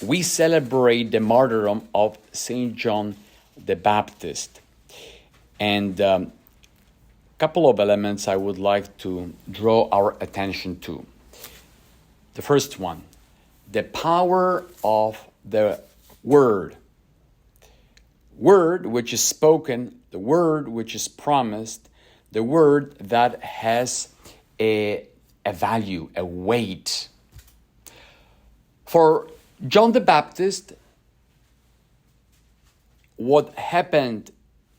we celebrate the martyrdom of Saint John the Baptist. And a couple of elements I would like to draw our attention to. The first one, the power of the word. Word which is spoken, the word which is promised, the word that has a value, a weight. For John the Baptist, what happened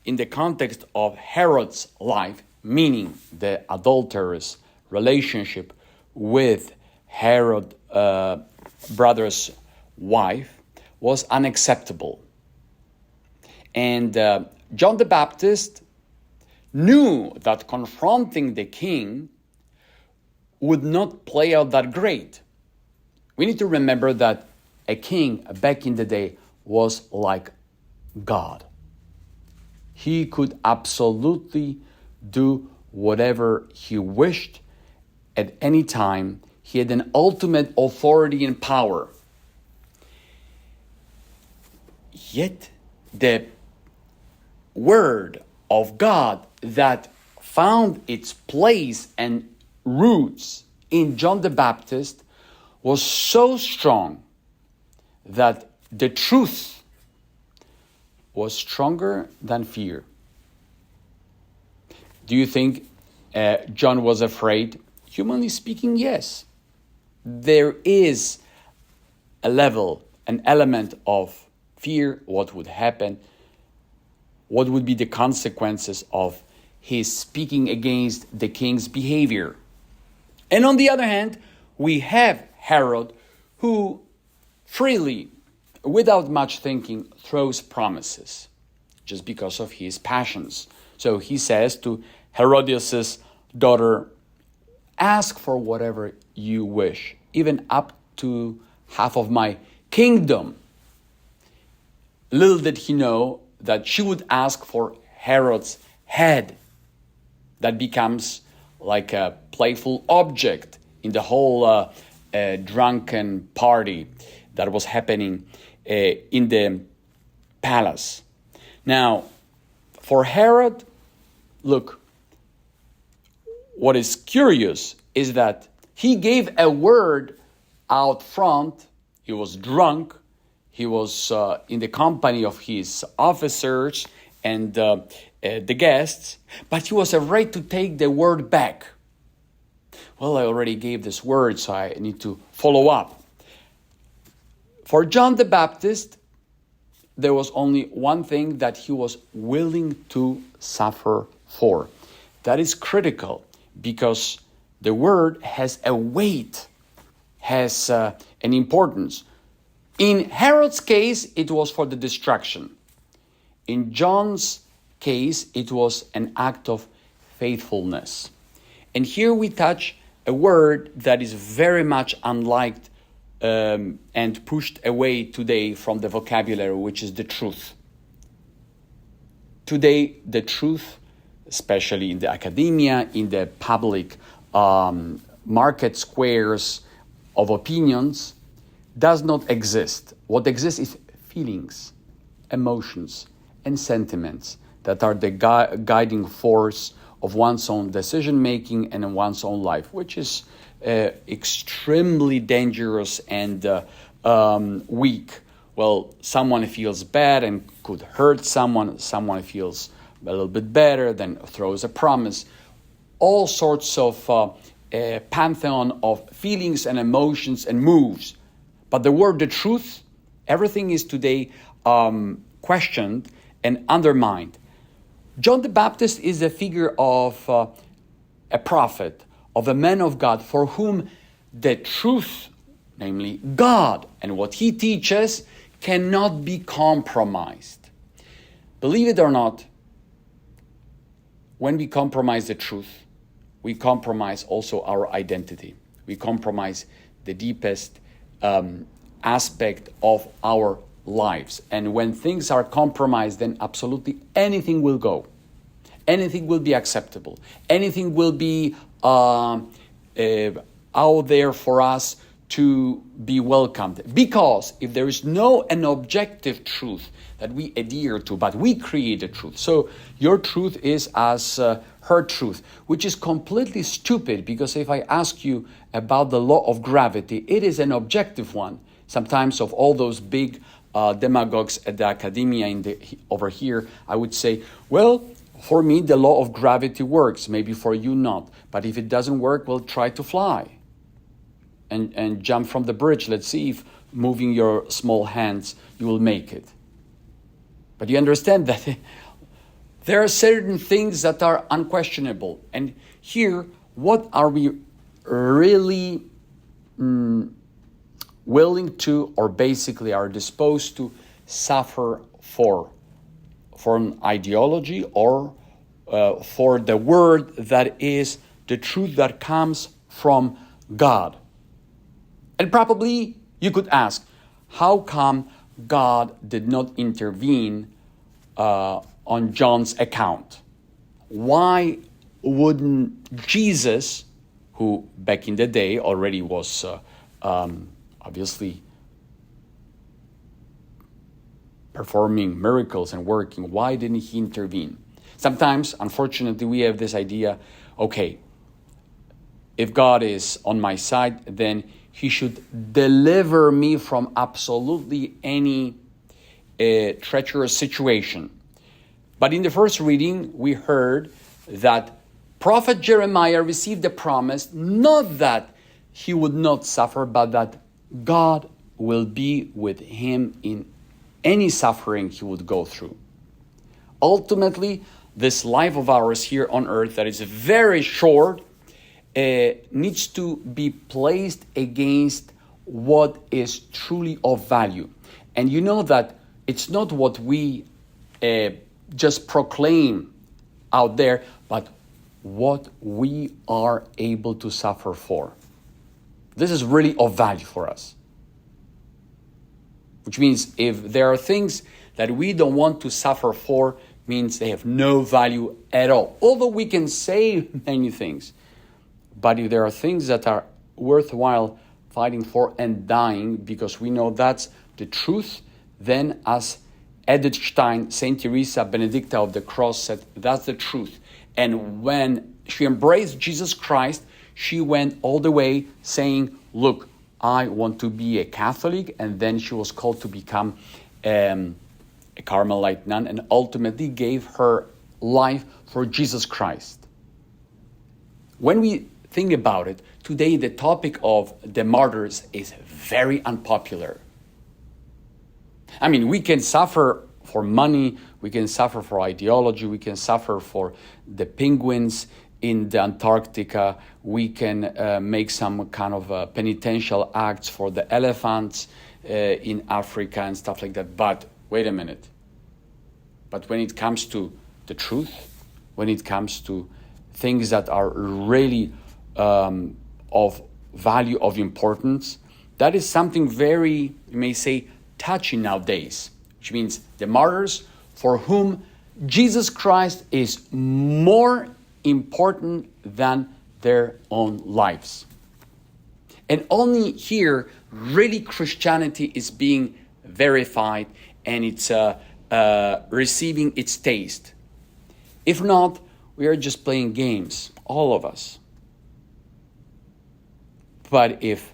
in the context of Herod's life, meaning the adulterous relationship with Herod's brother's wife, was unacceptable. And John the Baptist knew that confronting the king would not play out that great. We need to remember that a king back in the day was like God. He could absolutely do whatever he wished at any time. He had an ultimate authority and power. Yet the word of God that found its place and roots in John the Baptist was so strong that the truth was stronger than fear. Do you think John was afraid? Humanly speaking, yes. There is a level, an element of fear. What would happen? What would be the consequences of his speaking against the king's behavior? And on the other hand, we have Herod, who freely, without much thinking, throws promises just because of his passions. So he says to Herodias' daughter, ask for whatever you wish, even up to half of my kingdom. Little did he know that she would ask for Herod's head. That becomes like a playful object in the whole drunken party that was happening in the palace. Now, for Herod, look, what is curious is that he gave a word out front. He was drunk. He was in the company of his officers and the guests, but he was afraid to take the word back. Well, I already gave this word, so I need to follow up. For John the Baptist, there was only one thing that he was willing to suffer for. That is critical because the word has a weight, has an importance. In Herod's case, it was for the destruction. In John's case, it was an act of faithfulness. And here we touch a word that is very much unliked and pushed away today from the vocabulary, which is the truth. Today, the truth, especially in the academia, in the public market squares of opinions, does not exist. What exists is feelings, emotions, and sentiments that are the guiding force of one's own decision-making and in one's own life, which is extremely dangerous and weak. Well, someone feels bad and could hurt someone feels a little bit better, then throws a promise. All sorts of a pantheon of feelings and emotions and moves. But the word, the truth, everything is today questioned and undermined. John the Baptist is a figure of a prophet, of a man of God, for whom the truth, namely God, and what he teaches cannot be compromised. Believe it or not, when we compromise the truth, we compromise also our identity. We compromise the deepest aspect of our lives. And when things are compromised, then absolutely anything will go. Anything will be acceptable. Anything will be out there for us to be welcomed. Because if there is no an objective truth that we adhere to, but we create a truth. So your truth is as her truth, which is completely stupid, because if I ask you about the law of gravity, it is an objective one. Sometimes of all those big demagogues at the academia over here, I would say, well, for me, the law of gravity works. Maybe for you not. But if it doesn't work, well, try to fly and jump from the bridge. Let's see if moving your small hands, you will make it. But you understand that there are certain things that are unquestionable. And here, what are we really willing to, or basically are disposed to suffer for an ideology, or for the word that is the truth that comes from God? And probably you could ask, how come God did not intervene on John's account? Why wouldn't Jesus, who back in the day already was obviously performing miracles and working, why didn't he intervene? Sometimes, unfortunately, we have this idea, okay, if God is on my side, then he should deliver me from absolutely any treacherous situation. But in the first reading, we heard that Prophet Jeremiah received the promise, not that he would not suffer, but that God will be with him in any suffering he would go through. Ultimately, this life of ours here on earth that is very short needs to be placed against what is truly of value. And you know that it's not what we just proclaim out there, but what we are able to suffer for. This is really of value for us. Which means if there are things that we don't want to suffer for, means they have no value at all. Although we can say many things, but if there are things that are worthwhile fighting for and dying because we know that's the truth, then as Edith Stein, Saint Teresa Benedicta of the Cross said, that's the truth. And when she embraced Jesus Christ, she went all the way saying, look, I want to be a Catholic. And then she was called to become a Carmelite nun and ultimately gave her life for Jesus Christ. When we think about it, today the topic of the martyrs is very unpopular. I mean, we can suffer for money, we can suffer for ideology, we can suffer for the penguins in the Antarctica, we can make some kind of penitential acts for the elephants in Africa and stuff like that. But wait a minute. But when it comes to the truth, when it comes to things that are really of value, of importance, that is something very, you may say, touchy nowadays, which means the martyrs for whom Jesus Christ is more important than their own lives. And only here, really Christianity is being verified and it's receiving its taste. If not, we are just playing games, all of us. But if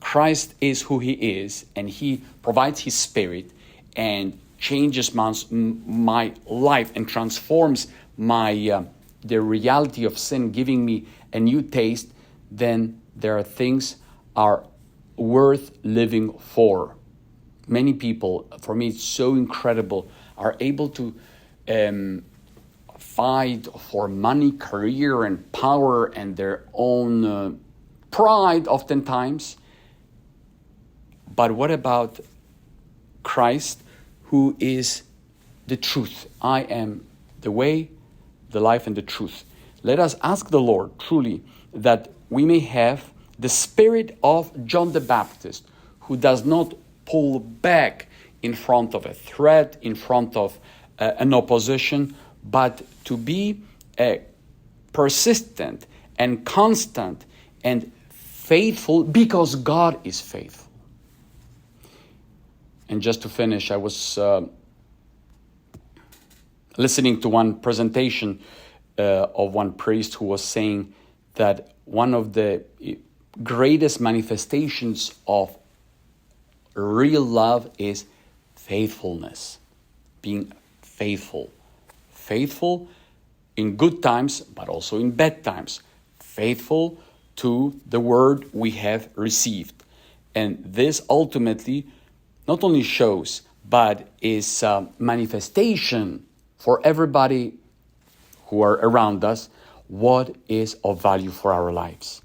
Christ is who he is and he provides his spirit and changes my life and transforms my the reality of sin, giving me a new taste, then there are things are worth living for. Many people, for me it's so incredible, are able to fight for money, career and power and their own pride oftentimes. But what about Christ, who is the truth? I am the way, the life, and the truth. Let us ask the Lord truly that we may have the spirit of John the Baptist, who does not pull back in front of a threat, in front of an opposition, but to be persistent and constant and faithful because God is faithful. And just to finish, I was listening to one presentation of one priest who was saying that one of the greatest manifestations of real love is faithfulness, being faithful. Faithful in good times, but also in bad times. Faithful to the word we have received. And this ultimately not only shows, but is a manifestation for everybody who are around us, what is of value for our lives.